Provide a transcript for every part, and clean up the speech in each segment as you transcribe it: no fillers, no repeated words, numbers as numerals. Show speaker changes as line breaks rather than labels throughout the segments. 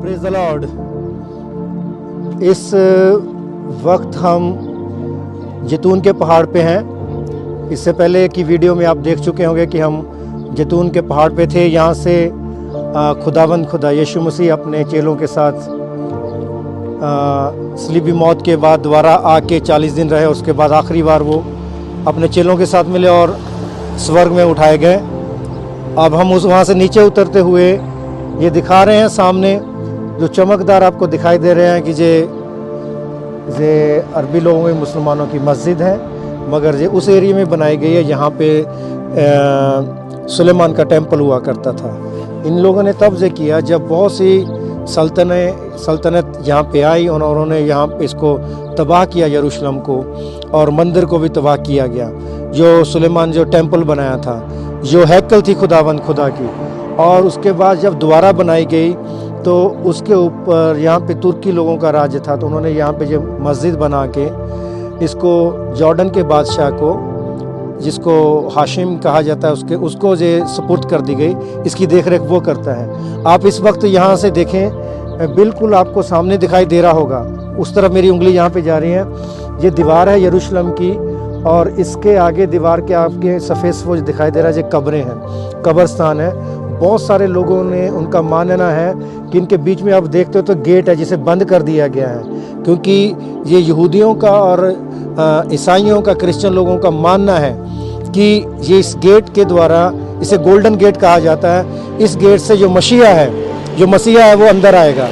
Praise the Lord. इस वक्त हम जैतून के पहाड़ पे हैं। इससे पहले की वीडियो में आप देख चुके होंगे कि हम जैतून के पहाड़ पे थे। यहाँ से खुदा यीशु मसीह अपने चेलों के साथ सलीबी मौत के बाद दोबारा आके 40 दिन रहे। उसके बाद आखिरी बार वो अपने चेलों के साथ मिले और स्वर्ग में उठाए गए। अब हम वहाँ से नीचे उतरते हुए ये दिखा रहे हैं सामने जो चमकदार आपको दिखाई दे रहे हैं कि ये अरबी लोगों में मुसलमानों की मस्जिद है, मगर ये उस एरिया में बनाई गई है यहाँ पे सुलेमान का टेंपल हुआ करता था। इन लोगों ने तब से किया जब बहुत सी सल्तनत यहाँ पे आई और उन्होंने यहाँ पे इसको तबाह किया, यरूशलेम को, और मंदिर को भी तबाह किया गया। जो सुलेमान जो टेंपल बनाया था, जो हैकल थी खुदा की, और उसके बाद जब दोबारा बनाई गई तो उसके ऊपर यहाँ पे तुर्की लोगों का राज्य था। तो उन्होंने यहाँ पे जो मस्जिद बना के इसको जॉर्डन के बादशाह को, जिसको हाशिम कहा जाता है, उसको जो सुपुर्द कर दी गई। इसकी देखरेख वो करता है। आप इस वक्त यहाँ से देखें, बिल्कुल आपको सामने दिखाई दे रहा होगा, उस तरफ मेरी उंगली यहाँ पे जा रही है। ये दीवार है यरूशलेम की, और इसके आगे दीवार के आपके सफ़ेद फौज दिखाई दे रहा है। ये कब्रें हैं, कब्रस्तान है। बहुत सारे लोगों ने, उनका मानना है कि इनके बीच में आप देखते हो तो गेट है जिसे बंद कर दिया गया है, क्योंकि ये यहूदियों का और ईसाइयों का, क्रिश्चियन लोगों का मानना है कि ये इस गेट के द्वारा, इसे गोल्डन गेट कहा जाता है, इस गेट से जो मसीहा है वो अंदर आएगा।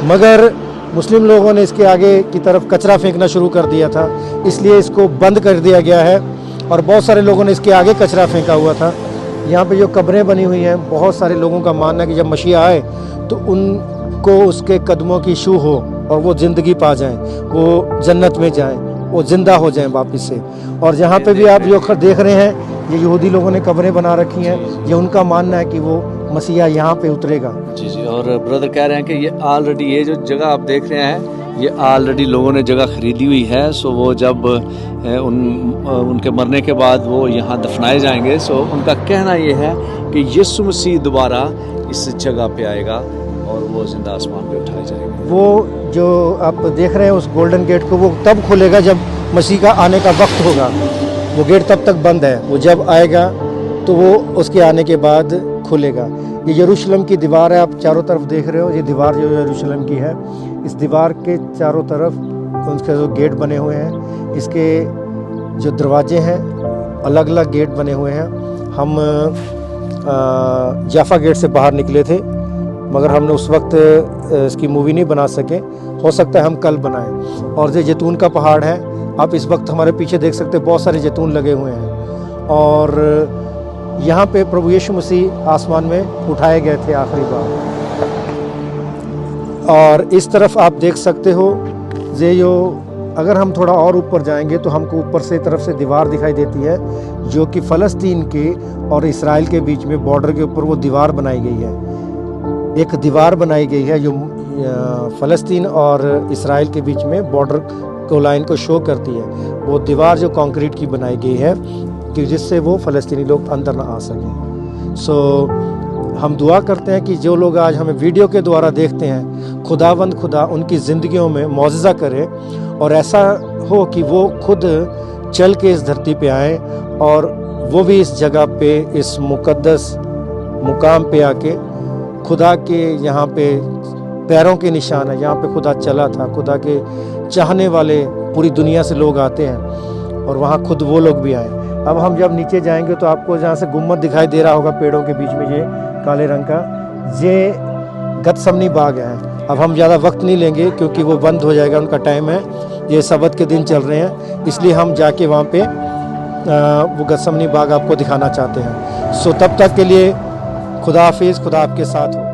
मगर मुस्लिम लोगों ने इसके आगे की तरफ कचरा फेंकना शुरू कर दिया था, इसलिए इसको बंद कर दिया गया है। और बहुत सारे लोगों ने इसके आगे कचरा फेंका हुआ था। यहाँ पे जो कब्रें बनी हुई हैं, बहुत सारे लोगों का मानना है कि जब मसीहा आए तो उनको उसके कदमों की छू हो और वो ज़िंदगी पा जाएं, वो जन्नत में जाएं, वो ज़िंदा हो जाएं वापस से। और जहाँ पे भी आप जो देख रहे हैं, ये यहूदी लोगों ने कब्रें बना रखी हैं। ये उनका मानना है कि वो मसीहा यहाँ पे उतरेगा।
जी। और ब्रदर कह रहे हैं कि ये ऑलरेडी, ये जो जगह आप देख रहे हैं, ये ऑलरेडी लोगों ने जगह खरीदी हुई है। सो वो जब उनके मरने के बाद वो यहाँ दफनाए जाएंगे। सो उनका कहना ये है कि यीशु मसीह दोबारा इस जगह पे आएगा और वो जिंदा आसमान पे उठाए जाएंगे।
वो जो आप देख रहे हैं उस गोल्डन गेट को, वो तब खुलेगा जब मसीह का आने का वक्त होगा। वो गेट तब तक बंद है, वो जब आएगा तो वो उसके आने के बाद खुलेगा। ये यरूशलेम की दीवार है, आप चारों तरफ देख रहे हो। ये दीवार जो यरूशलेम की है, इस दीवार के चारों तरफ उसके जो गेट बने हुए हैं, इसके जो दरवाजे हैं, अलग अलग गेट बने हुए हैं। हम जाफा गेट से बाहर निकले थे, मगर हमने उस वक्त इसकी मूवी नहीं बना सके। हो सकता है हम कल बनाएं। और ये जैतून का पहाड़ है, आप इस वक्त हमारे पीछे देख सकते हैं, बहुत सारे जैतून लगे हुए हैं। और यहाँ पे प्रभु यीशु मसीह आसमान में उठाए गए थे आखिरी बार। और इस तरफ आप देख सकते हो, ये जो, अगर हम थोड़ा और ऊपर जाएंगे तो हमको ऊपर से तरफ से दीवार दिखाई देती है, जो कि फ़लस्तीन के और इसराइल के बीच में बॉर्डर के ऊपर वो दीवार बनाई गई है। एक दीवार बनाई गई है जो फ़लस्तीन और इसराइल के बीच में बॉर्डर को, लाइन को शो करती है। वो दीवार जो कंक्रीट की बनाई गई है कि जिससे वो फ़लस्तीनी लोग अंदर ना आ सकें। सो हम दुआ करते हैं कि जो लोग आज हमें वीडियो के द्वारा देखते हैं, खुदा उनकी ज़िंदगियों में मौजज़ा करे, और ऐसा हो कि वो खुद चल के इस धरती पे आएँ और वो भी इस जगह पे, इस मुक़द्दस मुकाम पे आके खुदा के यहाँ पे पैरों के निशान है, जहाँ पे खुदा चला था। खुदा के चाहने वाले पूरी दुनिया से लोग आते हैं और वहाँ खुद वो लोग भी आए। अब हम जब नीचे जाएंगे तो आपको जहाँ से गुम्बद दिखाई दे रहा होगा पेड़ों के बीच में, ये काले रंग का, ये गतसमनी बाग है। अब हम ज़्यादा वक्त नहीं लेंगे क्योंकि वो बंद हो जाएगा, उनका टाइम है। ये सबत के दिन चल रहे हैं, इसलिए हम जाके वहाँ पे वो गतसमनी बाग आपको दिखाना चाहते हैं। सो तब तक के लिए खुदा हाफिज़, खुदा आपके साथ हो।